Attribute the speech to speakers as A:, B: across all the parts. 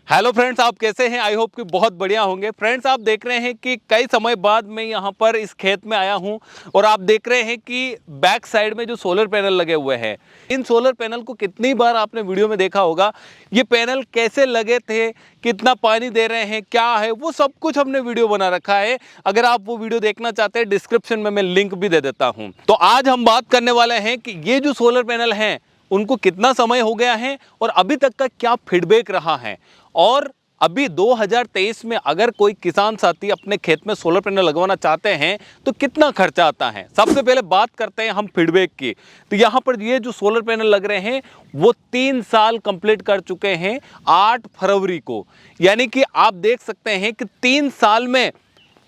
A: Hello friends, आप कैसे हैं? आई होप कि बहुत बढ़िया होंगे। फ्रेंड्स, आप देख रहे हैं कि कई समय बाद मैं यहाँ पर इस खेत में आया हूँ और आप देख रहे हैं कि बैक साइड में जो सोलर पैनल लगे हुए हैं, इन सोलर पैनल को कितनी बार आपने वीडियो में देखा होगा। ये पैनल कैसे लगे थे, कितना पानी दे रहे हैं, क्या है, वो सब कुछ हमने वीडियो बना रखा है। अगर आप वो वीडियो देखना चाहते हैं, डिस्क्रिप्शन में मैं लिंक भी दे देता हूँ। तो आज हम बात करने वाले हैं कि ये जो सोलर पैनल हैं उनको कितना समय हो गया है और अभी तक का क्या फीडबैक रहा है। और अभी 2023 में अगर कोई किसान साथी अपने खेत में सोलर पैनल लगवाना चाहते हैं तो कितना खर्चा आता है। सबसे पहले बात करते हैं हम फीडबैक की। तो यहाँ पर ये जो सोलर पैनल लग रहे हैं वो 3 साल कंप्लीट कर चुके हैं 8 फरवरी को। यानी कि आप देख सकते हैं कि 3 साल में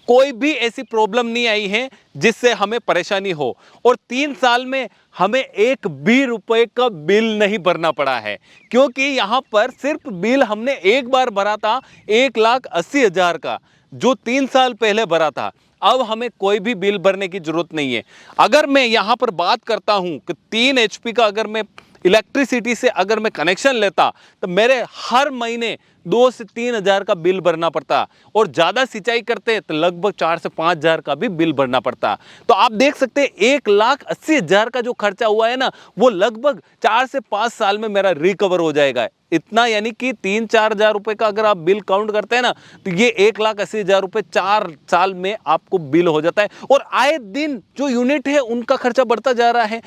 A: कोई भी ऐसी प्रॉब्लम नहीं आई है जिससे हमें परेशानी हो और 3 साल में हमें एक भी रुपए का बिल नहीं भरना पड़ा है। क्योंकि यहां पर सिर्फ बिल हमने एक बार भरा था 1,80,000 का, जो 3 साल पहले भरा था। अब हमें कोई भी बिल भरने की जरूरत नहीं है। अगर मैं यहां पर बात करता हूं कि 3 HP का अगर मैं इलेक्ट्रिसिटी से अगर मैं कनेक्शन लेता तो मेरे हर महीने 2 से 3 हज़ार का बिल भरना पड़ता और ज़्यादा सिंचाई करते तो लगभग 4 से 5 हज़ार का भी बिल भरना पड़ता। तो आप देख सकते हैं 1,80,000 का जो खर्चा हुआ है ना, वो लगभग 4 से 5 साल में मेरा रिकवर हो जाएगा। इतना यानी कि 3-4 हज़ार रुपये का अगर आप बिल काउंट करते हैं ना, तो ये 1,80,000 रुपये 4 साल में आपको बिल हो जाता है। और आए दिन जो यूनिट है उनका खर्चा बढ़ता जा रहा है।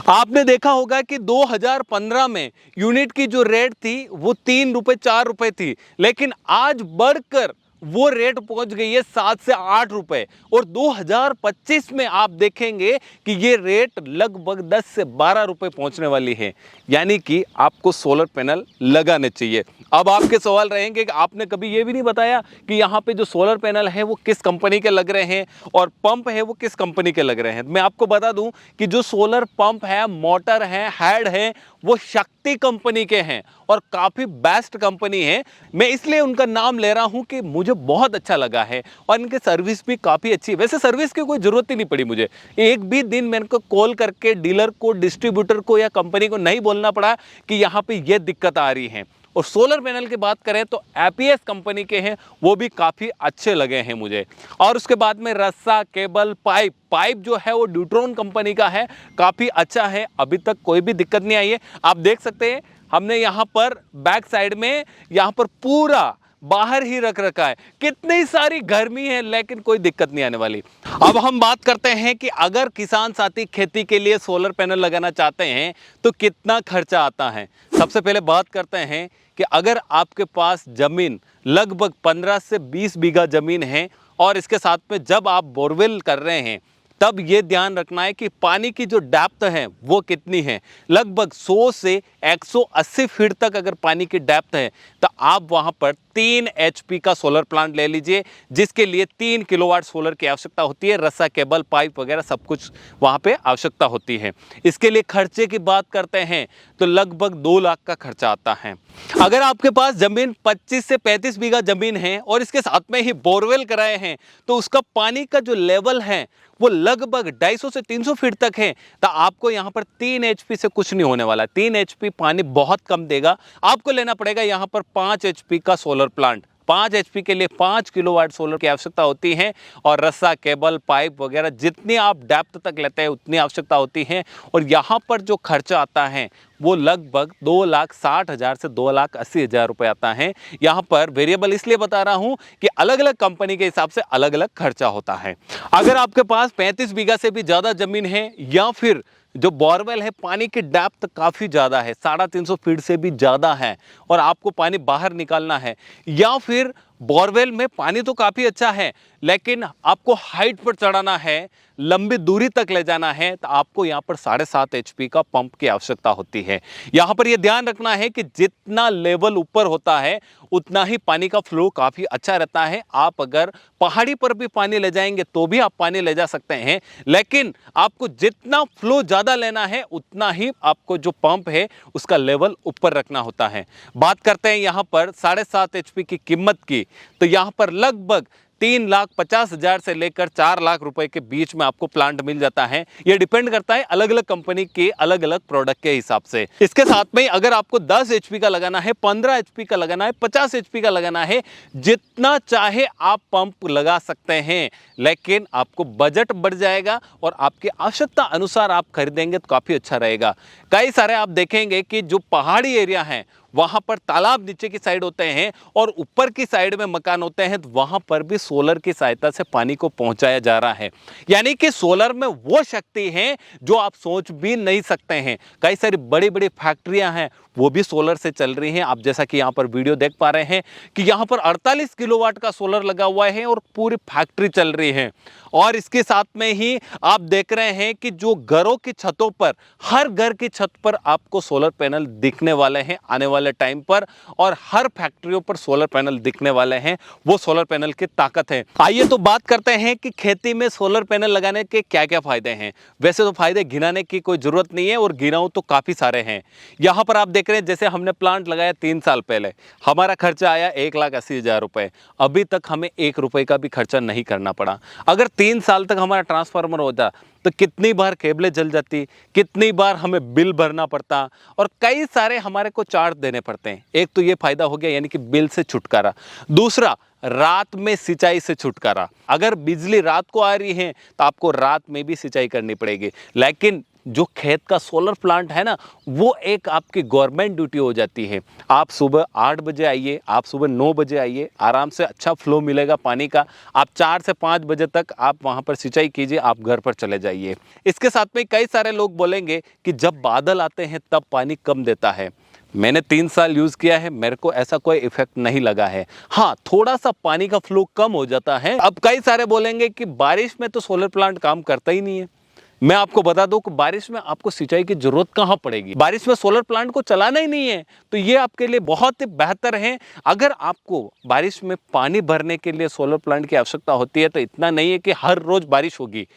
A: आपने देखा होगा कि 2015 में यूनिट की जो रेट थी वो 3 रुपये 4 रुपये थी, लेकिन आज बढ़कर वो रेट पहुंच गई है 7 से 8 रुपए और 2025 में आप देखेंगे कि ये रेट लगभग 10 से 12 रुपए पहुंचने वाली है। यानी कि आपको सोलर पैनल लगाने चाहिए। अब आपके सवाल रहेंगे कि आपने कभी ये भी नहीं बताया कि यहाँ पे जो सोलर पैनल है वो किस कंपनी के लग रहे हैं और पंप है वो किस कंपनी के लग रहे हैं। मैं आपको बता दूं कि जो सोलर पंप है, मोटर है, हेड है, वो शक्ति कंपनी के हैं और काफ़ी बेस्ट कंपनी है। मैं इसलिए उनका नाम ले रहा हूं कि मुझे बहुत अच्छा लगा है और इनकी सर्विस भी काफ़ी अच्छी है। वैसे सर्विस की कोई ज़रूरत ही नहीं पड़ी मुझे। एक भी दिन मेरे को कॉल करके डीलर को, डिस्ट्रीब्यूटर को या कंपनी को नहीं बोलना पड़ा कि यहाँ पे ये दिक्कत आ रही है। और सोलर पैनल की बात करें तो एपीएस कंपनी के हैं, वो भी काफ़ी अच्छे लगे हैं मुझे। और उसके बाद में रस्सा, केबल, पाइप जो है वो ड्यूट्रॉन कंपनी का है, काफ़ी अच्छा है। अभी तक कोई भी दिक्कत नहीं आई है। आप देख सकते हैं हमने यहाँ पर बैक साइड में यहाँ पर पूरा बाहर ही रख रखा है। कितनी सारी गर्मी है लेकिन कोई दिक्कत नहीं आने वाली। अब हम बात करते हैं कि अगर किसान साथी खेती के लिए सोलर पैनल लगाना चाहते हैं तो कितना खर्चा आता है। सबसे पहले बात करते हैं कि अगर आपके पास जमीन लगभग 15 से 20 बीघा जमीन है और इसके साथ में जब आप बोरवेल कर रहे हैं तब ये ध्यान रखना है कि पानी की जो डेप्थ है वो कितनी है। लगभग 100 से 180 फीट तक अगर पानी की डेप्थ है तो आप वहां पर 3 HP का सोलर प्लांट ले लीजिए, जिसके लिए 3 किलोवाट सोलर की आवश्यकता होती है। रस्सा, केबल, पाइप वगैरह सब कुछ वहां पे आवश्यकता होती है। इसके लिए खर्चे की बात करते हैं तो लगभग 2 लाख का खर्चा आता है। अगर आपके पास जमीन 25 से 35 बीघा जमीन है और इसके साथ में ही बोरवेल कराए हैं तो उसका पानी का जो लेवल है वो लगभग 250 से 300 फीट तक है, तो आपको यहां पर 3 HP से कुछ नहीं होने वाला। 3 HP पानी बहुत कम देगा। आपको लेना पड़ेगा यहां पर 5 HP का सोलर प्लांट। 5 HP के लिए 5 किलोवाट सोलर की आवश्यकता होती है और रस्सा, केबल, पाइप वगैरह जितनी आप डेप्थ तक लेते हैं उतनी आवश्यकता होती है। और यहाँ पर जो खर्चा आता है वो लगभग 2,60,000 से 2,80,000 रुपये आता है। यहाँ पर वेरिएबल इसलिए बता रहा हूँ कि अलग अलग कंपनी के हिसाब से अलग अलग खर्चा होता है। अगर आपके पास 35 बीघा से भी ज़्यादा जमीन है या फिर जो बोरवेल है पानी की डेप्थ काफ़ी ज़्यादा है, 350 फीट से भी ज़्यादा है और आपको पानी बाहर निकालना है, या फिर बोरवेल में पानी तो काफ़ी अच्छा है लेकिन आपको हाइट पर चढ़ाना है, लंबी दूरी तक ले जाना है, तो आपको यहाँ पर 7.5 HP का पंप की आवश्यकता होती है। यहाँ पर यह ध्यान रखना है कि जितना लेवल ऊपर होता है उतना ही पानी का फ्लो काफ़ी अच्छा रहता है। आप अगर पहाड़ी पर भी पानी ले जाएंगे तो भी आप पानी ले जा सकते हैं, लेकिन आपको जितना फ्लो ज़्यादा लेना है उतना ही आपको जो पंप है उसका लेवल ऊपर रखना होता है। बात करते हैं यहाँ पर 7.5 HP की कीमत की, तो यहाँ पर लगभग 3,50,000 से लेकर 4 लाख रुपए के बीच में आपको प्लांट मिल जाता है। ये डिपेंड करता है अलग अलग कंपनी के अलग अलग प्रोडक्ट के हिसाब से। इसके साथ में अगर आपको 10 HP का लगाना है, 15 HP का लगाना है, 50 HP का लगाना है, जितना चाहे आप पंप लगा सकते हैं, लेकिन आपको बजट बढ़ जाएगा और आपकी आवश्यकता अनुसार आप खरीदेंगे तो काफी अच्छा रहेगा। कई सारे आप देखेंगे कि जो पहाड़ी एरिया है वहां पर तालाब नीचे की साइड होते हैं और ऊपर की साइड में मकान होते हैं, तो वहां पर भी सोलर की सहायता से पानी को पहुंचाया जा रहा है। यानी कि सोलर में वो शक्ति है जो आप सोच भी नहीं सकते हैं। कई सारी बड़ी बड़ी फैक्ट्रियां हैं वो भी सोलर से चल रही हैं। आप जैसा कि यहां पर वीडियो देख पा रहे हैं कि यहां पर 48 किलोवाट का सोलर लगा हुआ है और पूरी फैक्ट्री चल रही है। और इसके साथ में ही आप देख रहे हैं कि जो घरों की छतों पर, हर घर की छत पर आपको सोलर पैनल दिखने वाले हैं आने वाले टाइम पर, और हर फैक्ट्रियों पर सोलर पैनल दिखने वाले हैं। वो सोलर पैनल की ताकत है। आइए तो बात करते हैं कि खेती में सोलर पैनल लगाने के क्या क्या फायदे हैं। वैसे तो फायदे गिनाने की कोई जरूरत नहीं है और गिनाऊं तो काफी सारे हैं। यहां पर आप देख रहे हैं जैसे हमने प्लांट लगाया 3 साल पहले, हमारा खर्चा आया 1,80,000 रुपए। अभी तक हमें 1 रुपए का भी खर्चा नहीं करना पड़ा। अगर 3 साल तक हमारा ट्रांसफार्मर होता तो कितनी बार केबलें जल जाती, कितनी बार हमें बिल भरना पड़ता और कई सारे हमारे को चार्ज देने पड़ते हैं। एक तो ये फायदा हो गया, यानी कि बिल से छुटकारा। दूसरा, रात में सिंचाई से छुटकारा। अगर बिजली रात को आ रही है तो आपको रात में भी सिंचाई करनी पड़ेगी, लेकिन जो खेत का सोलर प्लांट है ना, वो एक आपकी गवर्नमेंट ड्यूटी हो जाती है। आप सुबह 8 बजे आइए, आप सुबह 9 बजे आइए, आराम से अच्छा फ्लो मिलेगा पानी का। आप 4 से 5 बजे तक आप वहाँ पर सिंचाई कीजिए, आप घर पर चले जाइए। इसके साथ में कई सारे लोग बोलेंगे कि जब बादल आते हैं तब पानी कम देता है। मैंने 3 साल यूज़ किया है, मेरे को ऐसा कोई इफेक्ट नहीं लगा है। हाँ, थोड़ा सा पानी का फ्लो कम हो जाता है। अब कई सारे बोलेंगे कि बारिश में तो सोलर प्लांट काम करता ही नहीं है। मैं आपको बता दूं कि बारिश में आपको सिंचाई की जरूरत कहां पड़ेगी। बारिश में सोलर प्लांट को चलाना ही नहीं है, तो ये आपके लिए बहुत ही बेहतर है। अगर आपको बारिश में पानी भरने के लिए सोलर प्लांट की आवश्यकता होती है तो इतना नहीं है कि हर रोज बारिश होगी।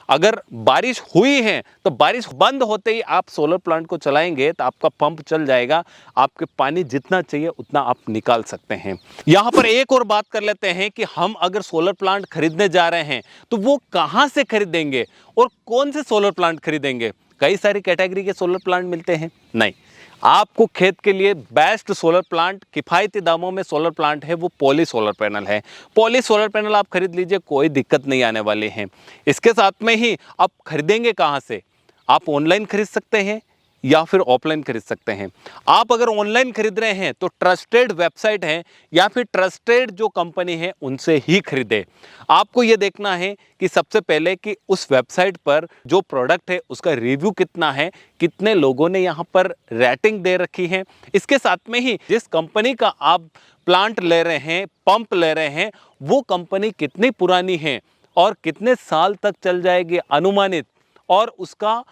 A: अगर बारिश हुई है तो बारिश बंद होते ही आप सोलर प्लांट को चलाएंगे तो आपका पंप चल जाएगा, आपके पानी जितना चाहिए उतना आप निकाल सकते हैं। यहाँ पर एक और बात कर लेते हैं कि हम अगर सोलर प्लांट खरीदने जा रहे हैं तो वो कहाँ से खरीदेंगे और कौन से सोलर प्लांट खरीदेंगे। कई सारी कैटेगरी के सोलर प्लांट मिलते हैं, नहीं, आपको खेत के लिए बेस्ट सोलर प्लांट, किफ़ायती दामों में सोलर प्लांट है वो पॉली सोलर पैनल है। पॉली सोलर पैनल आप खरीद लीजिए, कोई दिक्कत नहीं आने वाली है। इसके साथ में ही आप खरीदेंगे कहाँ से, आप ऑनलाइन खरीद सकते हैं या फिर ऑफलाइन खरीद सकते हैं। आप अगर ऑनलाइन खरीद रहे हैं तो ट्रस्टेड वेबसाइट है या फिर ट्रस्टेड जो कंपनी है उनसे ही खरीदें। आपको ये देखना है कि सबसे पहले कि उस वेबसाइट पर जो प्रोडक्ट है उसका रिव्यू कितना है, कितने लोगों ने यहाँ पर रेटिंग दे रखी है। इसके साथ में ही जिस कंपनी का आप प्लांट ले रहे हैं, पंप ले रहे हैं, वो कंपनी कितनी पुरानी है और कितने साल तक चल जाएगी अनुमानित, और उसका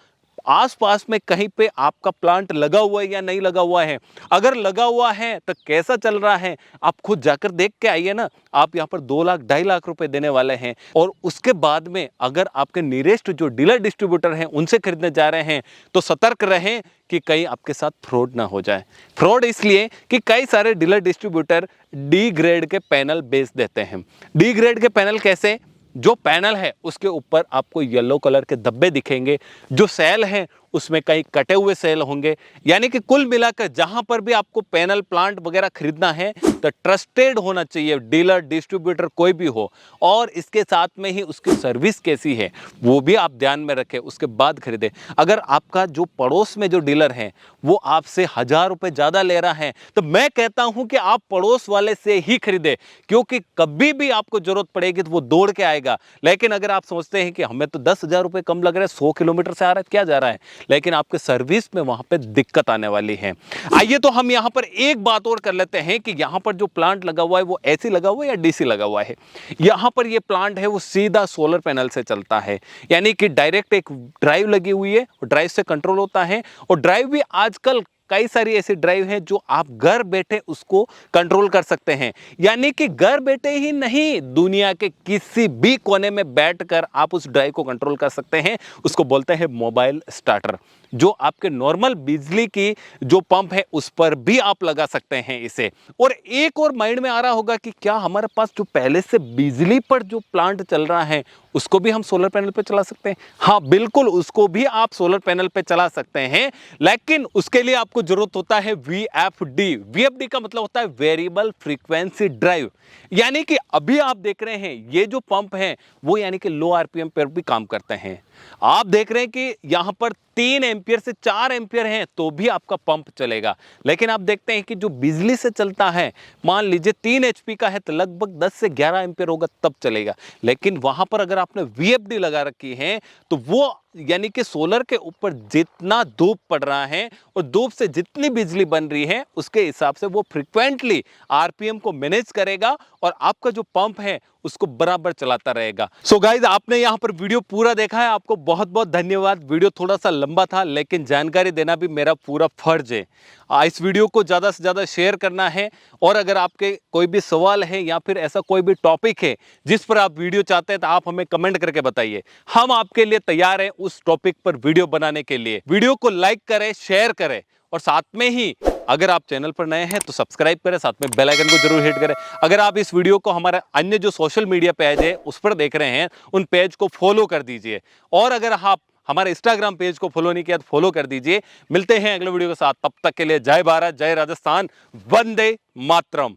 A: आसपास में कहीं पे आपका प्लांट लगा हुआ है या नहीं लगा हुआ है। अगर लगा हुआ है तो कैसा चल रहा है आप खुद जाकर देख के आइए ना। आप यहाँ पर 2 लाख 2.5 लाख रुपए देने वाले हैं, और उसके बाद में अगर आपके नियरेस्ट जो डीलर डिस्ट्रीब्यूटर हैं उनसे खरीदने जा रहे हैं तो सतर्क रहें कि कहीं आपके साथ फ्रॉड ना हो जाए। फ्रॉड इसलिए कि कई सारे डीलर डिस्ट्रीब्यूटर डी ग्रेड के पैनल बेच देते हैं। डी ग्रेड के पैनल कैसे, जो पैनल है उसके ऊपर आपको येलो कलर के धब्बे दिखेंगे, जो सेल है उसमें कई कटे हुए सेल होंगे। यानी कि कुल मिलाकर जहां पर भी आपको पैनल प्लांट वगैरह खरीदना है तो ट्रस्टेड होना चाहिए, डीलर डिस्ट्रीब्यूटर कोई भी हो, और इसके साथ में ही उसकी सर्विस कैसी है वो भी आप ध्यान में रखें, उसके बाद खरीदें। अगर आपका जो पड़ोस में जो डीलर है वो आपसे 1000 रुपये ज़्यादा ले रहा है तो मैं कहता हूं कि आप पड़ोस वाले से ही खरीदें, क्योंकि कभी भी आपको जरूरत पड़ेगी तो वो दौड़ के आएगा। लेकिन अगर आप सोचते हैं कि हमें तो 10,000 रुपये कम लग रहा है, 100 किलोमीटर से आ रहा है, क्या जा रहा है, लेकिन आपके सर्विस में वहां पे दिक्कत आने वाली है। आइए तो हम यहां पर एक बात और कर लेते हैं कि यहां पर जो प्लांट लगा हुआ है वो एसी लगा हुआ है या डीसी लगा हुआ है। यहां पर ये प्लांट है वो सीधा सोलर पैनल से चलता है, यानी कि डायरेक्ट एक ड्राइव लगी हुई है, ड्राइव से कंट्रोल होता है। और ड्राइव भी आजकल कई सारी ऐसी ड्राइव हैं जो आप घर बैठे उसको कंट्रोल कर सकते हैं। यानी कि घर बैठे ही नहीं, दुनिया के किसी भी कोने में बैठकर आप उस ड्राइव को कंट्रोल कर सकते हैं। उसको बोलते हैं मोबाइल स्टार्टर। जो आपके नॉर्मल बिजली की जो पंप है उस पर भी आप लगा सकते हैं इसे। और एक और माइंड में आ रहा होगा कि क्या हमारे पास जो पहले से बिजली पर जो प्लांट चल रहा है उसको भी हम सोलर पैनल पे चला सकते हैं? हाँ बिल्कुल, उसको भी आप सोलर पैनल पे चला सकते हैं, लेकिन उसके लिए आपको जरूरत होता है वीएफडी। वीएफडी का मतलब होता है वेरिएबल फ्रीक्वेंसी ड्राइव। यानी कि अभी आप देख रहे हैं ये जो पंप है वो यानी कि लो आरपीएम पर भी काम करते हैं। आप देख रहे हैं कि यहां पर 3 एंपियर से 4 एंपियर है तो भी आपका पंप चलेगा। लेकिन आप देखते हैं कि जो बिजली से चलता है, मान लीजिए 3 एचपी का है तो लगभग 10 से 11 एंपियर होगा तब चलेगा। लेकिन वहां पर अगर आपने वीएफडी लगा रखी है तो वो यानी कि सोलर के ऊपर जितना धूप पड़ रहा है और धूप से जितनी बिजली बन रही है उसके हिसाब से वो फ्रीक्वेंटली आरपीएम को मैनेज करेगा और आपका जो पंप है उसको बराबर चलाता रहेगा। सो गाइज, आपने यहां पर वीडियो पूरा देखा है, आपको बहुत बहुत धन्यवाद। वीडियो थोड़ा सा लंबा था लेकिन जानकारी देना भी मेरा पूरा फर्ज है। इस वीडियो को ज़्यादा से ज़्यादा शेयर करना है और अगर आपके कोई भी सवाल है या फिर ऐसा कोई भी टॉपिक है जिस पर आप वीडियो चाहते हैं तो आप हमें कमेंट करके बताइए। हम आपके लिए तैयार हैं उस टॉपिक पर वीडियो बनाने के लिए। वीडियो को लाइक करें, शेयर करें और साथ में ही अगर आप चैनल पर नए हैं तो सब्सक्राइब करें, साथ में बेल आइकन को जरूर हिट करें। अगर आप इस वीडियो को हमारे अन्य जो सोशल मीडिया पेज है उस पर देख रहे हैं उन पेज को फॉलो कर दीजिए। और अगर आप हमारे इंस्टाग्राम पेज को फॉलो नहीं किया तो फॉलो कर दीजिए। मिलते हैं अगले वीडियो के साथ, तब तक के लिए जय भारत, जय राजस्थान, वंदे मातरम।